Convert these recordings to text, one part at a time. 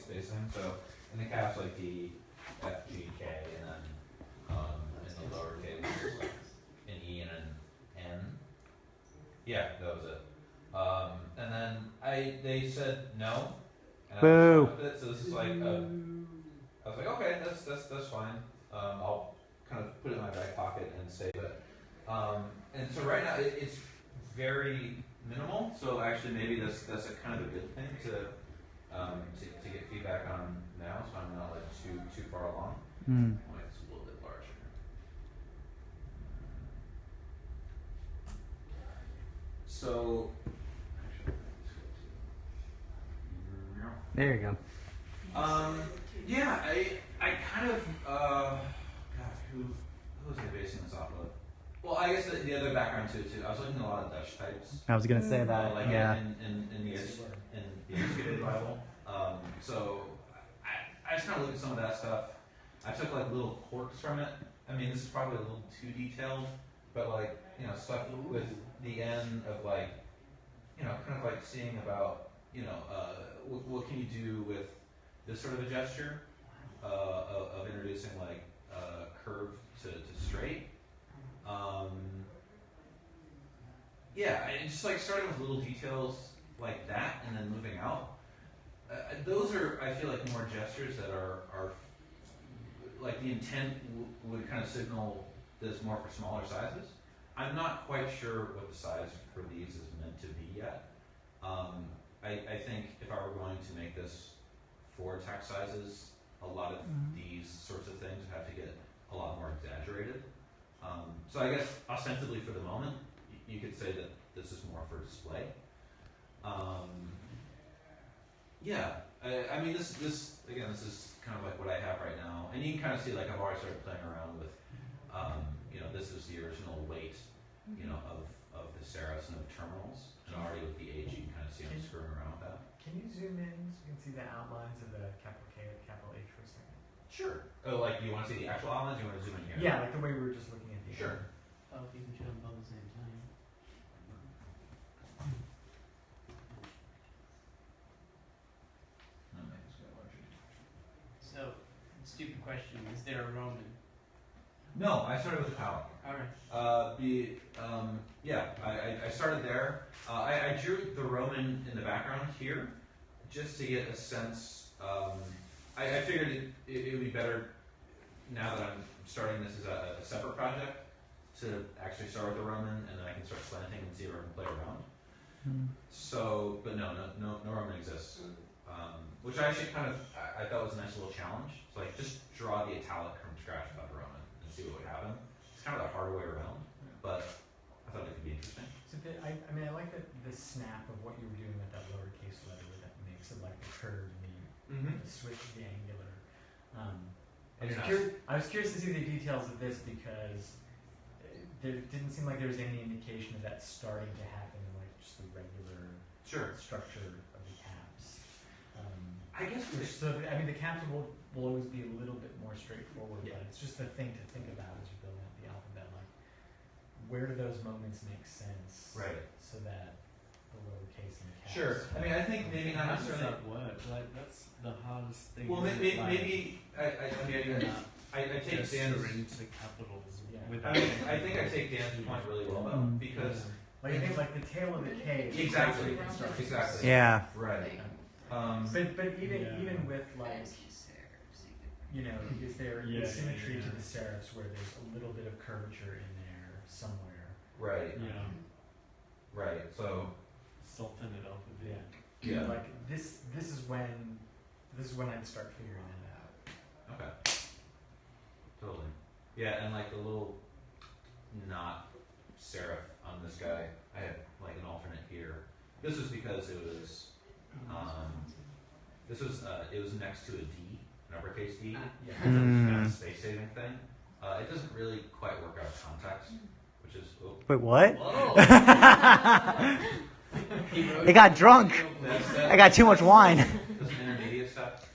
spacing. So in the caps, like D, F, G, K, and then in the lowercase, like an E and an N. Yeah, that was it. And then they said no. And Boo. I was fine with it. So this is like, I was like, okay, that's fine. I'll kind of put it in my back pocket and save it. And so right now it's very minimal. So actually maybe that's a kind of a good thing to get feedback on now. So I'm not like too far along. Mm. I'll make this a little bit larger. So There you go. Yeah, I kind of God, who was I basing this off of? Well, I guess the other background too. I was looking at a lot of Dutch types. I was gonna say that. Like Yeah. in the Institute Bible. So I just kind of looked at some of that stuff. I took like little quirks from it. I mean, this is probably a little too detailed, but like stuff with the end of like kind of like seeing about what can you do with this sort of a gesture of introducing like curve to straight. Yeah, and just like starting with little details like that and then moving out. Those are, I feel like, more gestures that are like the intent would kind of signal this more for smaller sizes. I'm not quite sure what the size for these is meant to be yet. I think if I were going to make this for text sizes, a lot of these sorts of things have to get a lot more exaggerated. So I guess ostensibly for the moment, you could say that this is more for display. Yeah, I mean this again, this is kind of like what I have right now, and you can kind of see like I've already started playing around with, this is the original weight, of the serifs and of terminals, and already with the age you can kind of see I'm screwing around with that. Can you zoom in so you can see the outlines of the capital K and capital H for a second? Sure. Oh, like you want to see the actual outlines? You want to zoom in here? Yeah, like the way we were just looking at the. Sure. Oh, if you can show them both at the same time. I'll make this guy larger. So, stupid question. Is there a Roman? No, I started with Italic. Alright. I started there. I drew the Roman in the background here, just to get a sense. I figured it would be better now that I'm starting this as a separate project to actually start with the Roman, and then I can start slanting and see where I can play around. So, but no Roman exists, which I actually I thought was a nice little challenge. So like, just draw the Italic from scratch without the Roman and see what would happen. It's kind of the harder way around, but I thought it could be interesting. So I like the snap of what you were doing with that lowercase letter, where that makes it like the curve and the switch to the angular. I was curious to see the details of this because there didn't seem like there was any indication of that starting to happen in like just the regular structure of the caps. I guess the caps will always be a little bit more straightforward, Yeah. but it's just a thing to think about as you're building up the alphabet. Like, where do those moments make sense? Right. So that the lowercase and the caps. Sure. I mean, I think maybe not How does necessarily. that work? Like, that's the hardest thing. Well, maybe I take Dan's. into capitals. Yeah. Without I think I take Dan's point really well though, because Like I think like the tail of the K. Is exactly. Yeah. Right. But even with like, is there Yeah, asymmetry yeah. to the serifs where there's a little bit of curvature in there somewhere? Right. Yeah. Right. So. Soften it up a bit. Yeah. Like this is when I'd start figuring that out. Okay. Totally. Yeah, and like the little not serif on this guy, I had like an alternate here. This was because it was it was next to a D, an uppercase D. Yeah. So it's kind of a space saving thing. It doesn't really quite work out of context, which is Wait, what? Whoa! It got drunk. I got too much wine. This is intermediate stuff.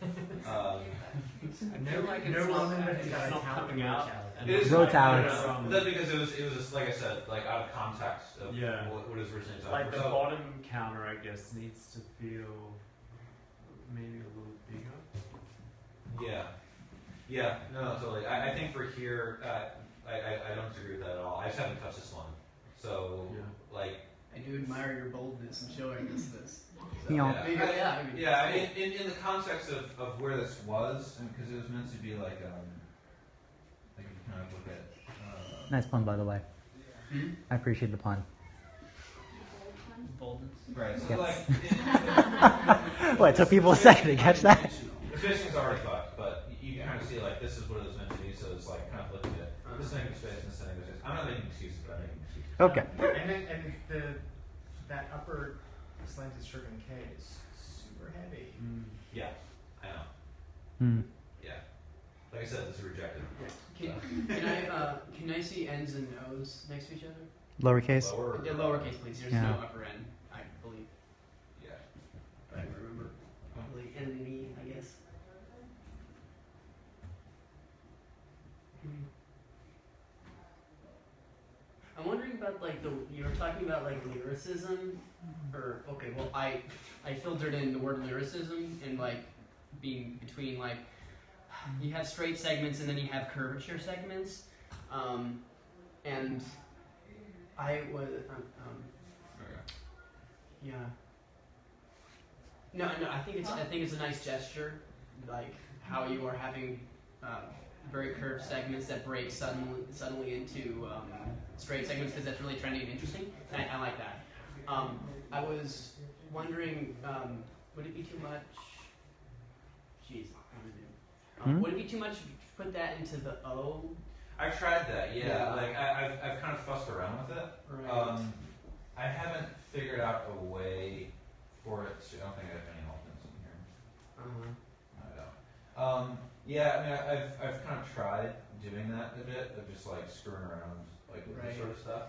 No Roman, but it's got It's not italic coming and out. italic. It is Row like, italics. That's because it was just, like I said, like out of context of Yeah. what is originally designed Like for. the So- bottom counter, I guess, needs to feel maybe a little bigger. Yeah, no, totally. I think for here, I don't disagree with that at all. I just haven't touched this one. So, like... I do admire your boldness in showing us this. So, You know, I mean, in the context of where this was, because it was meant to be like you kind of look at... nice pun, by the way. Hmm? I appreciate the pun. Boldness. Right, so Yep. like... Well, it took people a second to catch that. The spacing's already fucked, but you kind of see like this is what it was meant to be, so it's like kind of looking at this negative space and this negative space. I'm not making excuses, but I'm making excuses. Okay. And that upper slanted string in K is super heavy. Yeah, I know. Hmm. Yeah. Like I said, this is rejected. Can I see N's and O's next to each other? Lowercase. Lower. Yeah, lowercase, please. There's Yeah. no upper N, I believe. Yeah. I don't remember. Probably N and E, I guess. I'm wondering about like you were talking about like lyricism, or okay, well I filtered in the word lyricism and like being between like you have straight segments and then you have curvature segments, and I was yeah. No, I think it's a nice gesture, like how you are having very curved segments that break suddenly into straight segments, because that's really trendy and interesting, and I like that. I was wondering, would it be too much? Jeez, what do? Would it be too much to put that into the O? I've tried that, yeah. Yeah. Like I've kind of fussed around with it. Right. I haven't figured out a way for it to. I don't think I have any alternates in here. I don't. Yeah, I mean, I've kind of tried doing that a bit of just like screwing around like with this sort of stuff.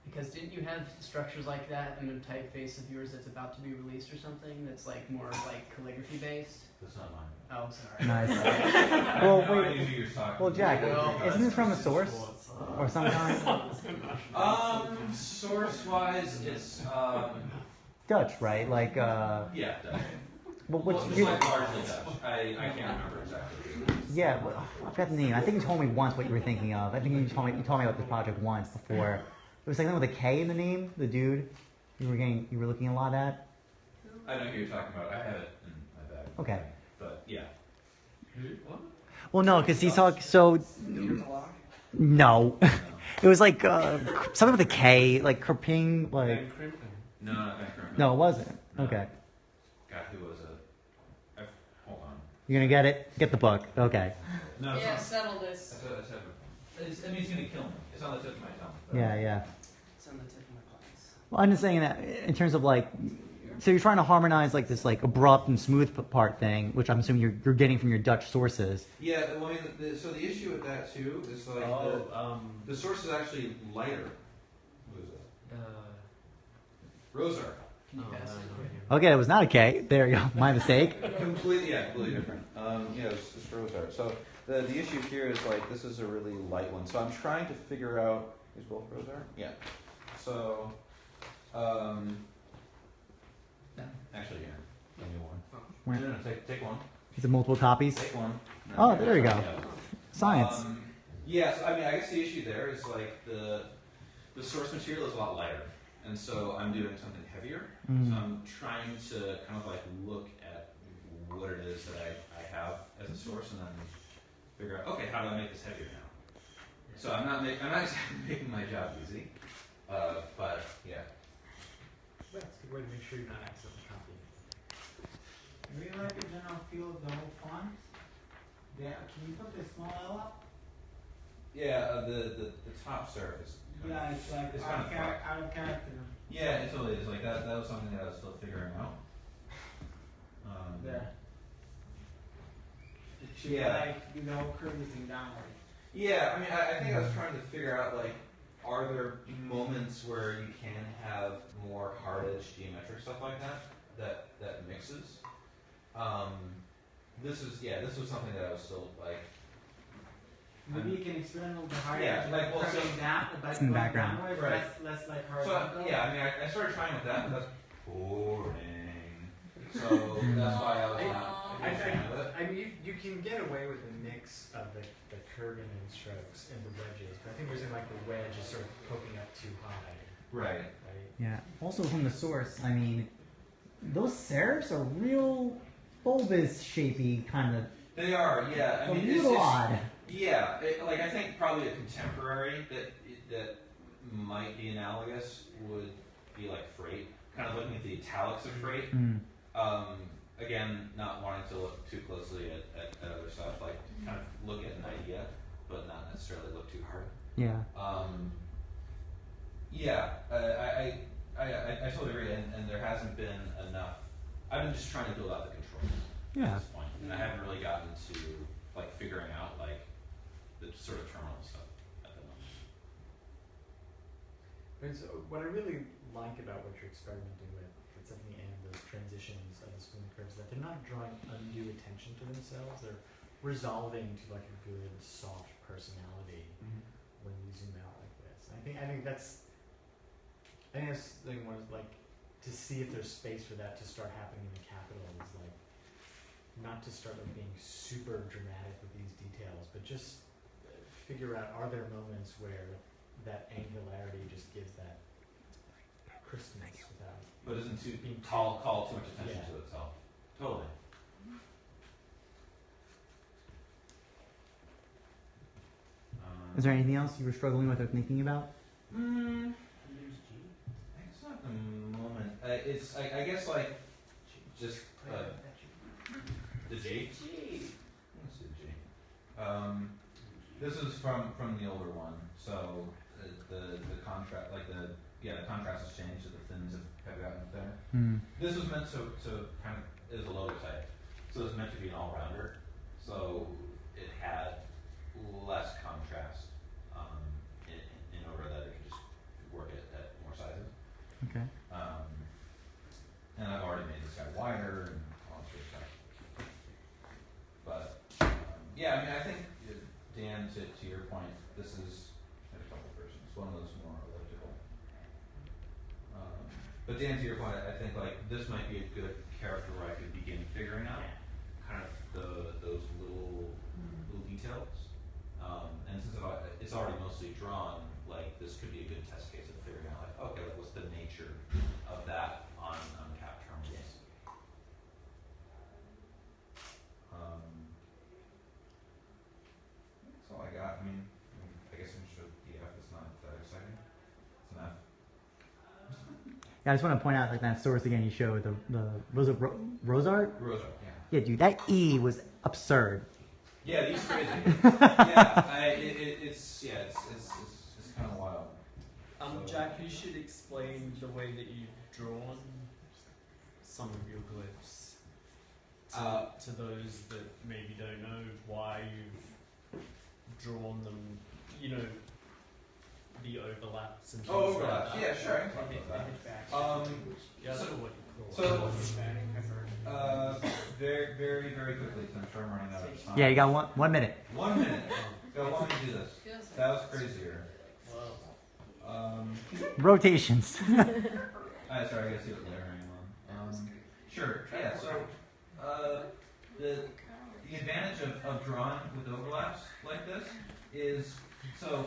Because didn't you have structures like that in a typeface of yours that's about to be released or something that's like more like calligraphy based? That's not mine. Oh, sorry. Nice. I Well, have no wait. idea who you're talking Well, Jack, to. isn't this from a source or some kind? Source-wise, it's Dutch, right? Like, yeah, Dutch. well, Well, what's it's like largely Dutch. I can't remember exactly. yeah, well, I forgot the name. I think you told me once what you were thinking of. I think you told me about this project once before. It was like something with a K in the name. The dude you were looking a lot at. I know who you're talking about. I have it in my bag. Okay. But yeah. What? Well, no, because he saw so. No, it was like something with a K, like Kerping, like. Van Krimpen. No, not Van Krimpen. No, it wasn't. No. Okay. God, who was it? Hold on. You're gonna get it. Get the book. Okay. No, it's Yeah, not. settle this. I mean, it's gonna kill me. It's on the tip of my tongue. Yeah. It's on the tip of my class. Well, I'm just saying that in terms of like, so you're trying to harmonize like this like abrupt and smooth part thing, which I'm assuming you're getting from your Dutch sources. Yeah, well, I mean, so the issue with that too is like the source is actually lighter. Who is it? Rosar. Can you pass it? Okay, it was not a K. There you go. My mistake. Completely different. It's Rosar. So the issue here is like this is a really light one. So I'm trying to figure out. Is both Rosar? Yeah. So, actually, here, give me one. Where? No, take one. Is it multiple copies? Take one. No, Oh, there you go. yeah. Science. Yes, I mean, I guess the issue there is like the source material is a lot lighter, and so I'm doing something heavier. So I'm trying to kind of like look at what it is that I have as a source, and then figure out, okay, how do I make this heavier now? So I'm not exactly making my job easy, but yeah. That's a good way to make sure you're not accidentally copying. Do you like the general feel of the whole font? Yeah, can you put the small L up? Yeah, the top surface. Yeah, it's like It's out kind of of character. Yeah, it totally is. Like that was something that I was still figuring out. There. It should Yeah. like do the whole curvy thing downward. Yeah, I mean, I think I was trying to figure out, like, are there moments where you can have more hard-edged geometric stuff like that mixes? This was something that I was still, like... Maybe you can experiment with the higher Yeah, edge, like, well, so- curving down, like It's in the going background. downward, Right. less like So, horizontal. yeah, I mean, I started trying with that, but that's boring. So that's why I was not a big fan of it. I mean, You can get away with a mix of the curving and strokes and the wedges, but I think we're saying like the wedge is sort of poking up too high. Right. Yeah. Also from the source, I mean, those serifs are real bulbous shapey kind of. They are, yeah. I mean, a little odd. Yeah, like I think probably a contemporary that might be analogous would be like freight. Kind of looking at the italics of freight. Mm. Again, not wanting to look too closely at other stuff, like kind of look at an idea, but not necessarily look too hard. Yeah. I totally agree, and there hasn't been enough. I've been just trying to build out the controls Yeah. at this point, and I haven't really gotten to like figuring out like the sort of terminal stuff at the moment. And so what I really like about what you're experimenting with, it's at the end, those transitions of the spoon curves, that they're not drawing undue attention to themselves. They're resolving to like a good, soft personality when you zoom out like this. And I think that's the thing where like to see if there's space for that to start happening in the capital is like not to start like being super dramatic with these details, but just figure out, are there moments where that angularity just gives that crispness without. But isn't too being call too much attention Yeah. to itself. Totally. Is there anything else you were struggling with or thinking about? It's not the moment. It's I guess like just the G. What's the G? This is from the older one. So the contrast, like the contrast has changed, so the thins have gotten thinner. Mm. This was meant to kind of is a logo type, so it's meant to be an all rounder. So it had less contrast in order that it could just work at more sizes. Okay. And I've already made this guy wider and all that sort of stuff. But yeah, I mean, I think Dan, to your point, this is a couple versions. One of those more elliptical. But Dan, to your point, I think like this might be a good character where I could begin figuring out kind of those little details. And since it's already mostly drawn, like this could be a good test case of figuring out like, okay, like what's the nature of that on cap terminals. Yes. That's all I got. I mean, I guess I'm sure DF is not that exciting. It's an F. Yeah, I just want to point out like that source again you showed the was it Rosart? Rosa, yeah. Yeah, dude, that E was absurd. Yeah, these crazy. Yeah, it's kind of wild. So, Jack, you should explain the way that you've drawn some of your glyphs to those that maybe don't know why you've drawn them. You know, the overlaps and things overlaps. like Yeah, that. sure. I can talk about that. Yeah, I So- don't know what you call it. Very, very, very quickly, since I'm running out of time. Yeah, you got 1 minute. 1 minute. Go long to do this. That was crazier. Rotations. Sorry, I gotta see what layering on. Sure. Yeah. So, the advantage of drawing with overlaps like this is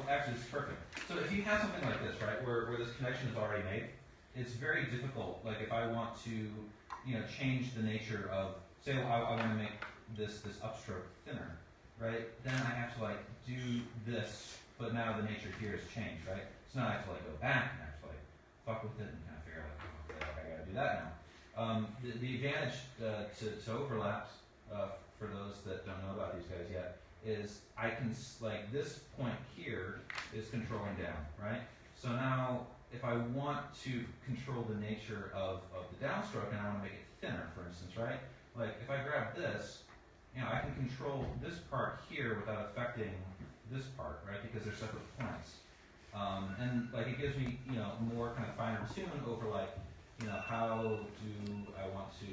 actually it's perfect. So if you have something like this, right, where this connection is already made, it's very difficult. Like if I want to, change the nature of, say, I want to make this upstroke thinner, right? Then I have to like do this, but now the nature here has changed, right? So now I have to like go back and actually like fuck with it and kind of figure out like, okay, I gotta do that now. The advantage to overlaps for those that don't know about these guys yet is I can like this point here is controlling down, right? So now if I want to control the nature of the downstroke and I want to make it thinner, for instance, right? Like if I grab this, I can control this part here without affecting this part, right? Because they're separate points. And like it gives me, more kind of finer tune over like, how do I want to,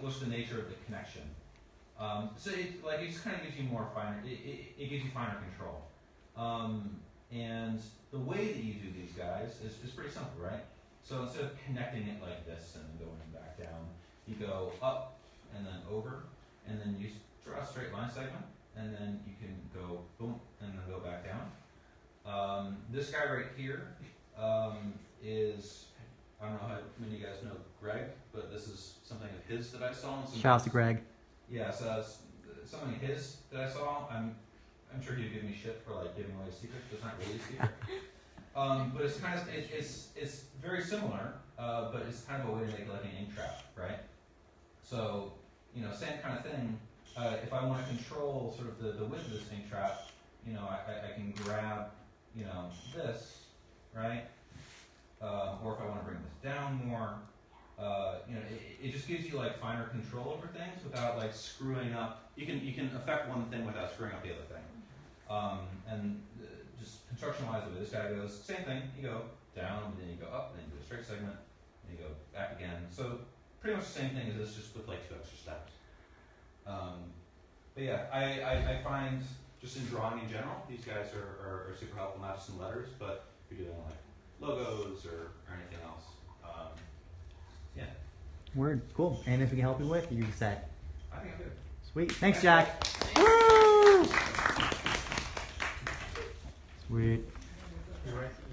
what's the nature of the connection? So it just kind of gives you more finer, it gives you finer control. And the way that you do these guys is pretty simple, right? So instead of connecting it like this and going back down, you go up and then over, and then you draw a straight line segment, and then you can go boom, and then go back down. This guy right here is, I don't know how many of you guys know Greg, but this is something of his that I saw. Shout out to Greg. Yeah, so it's something of his that I saw. I'm sure he'd give me shit for like giving away a secret, but it's not really a secret. But it's kind of it's very similar, but it's kind of a way to make it like an ink trap, right? So same kind of thing. If I want to control sort of the width of this ink trap, I can grab this, right? Or if I want to bring this down more, it just gives you like finer control over things without like screwing up. You can affect one thing without screwing up the other thing. And just construction-wise, the way this guy goes, same thing. You go down, then you go up, then you do a straight segment, then you go back again. So pretty much the same thing as this, just with like 2 extra steps. But yeah, I find just in drawing in general, these guys are super helpful, not just in letters, but if you're doing like logos or anything else. Yeah. Word. Cool. And if we can help you with, you set. I think I'm good. Sweet. Thanks, Jack. Woo! Sweet.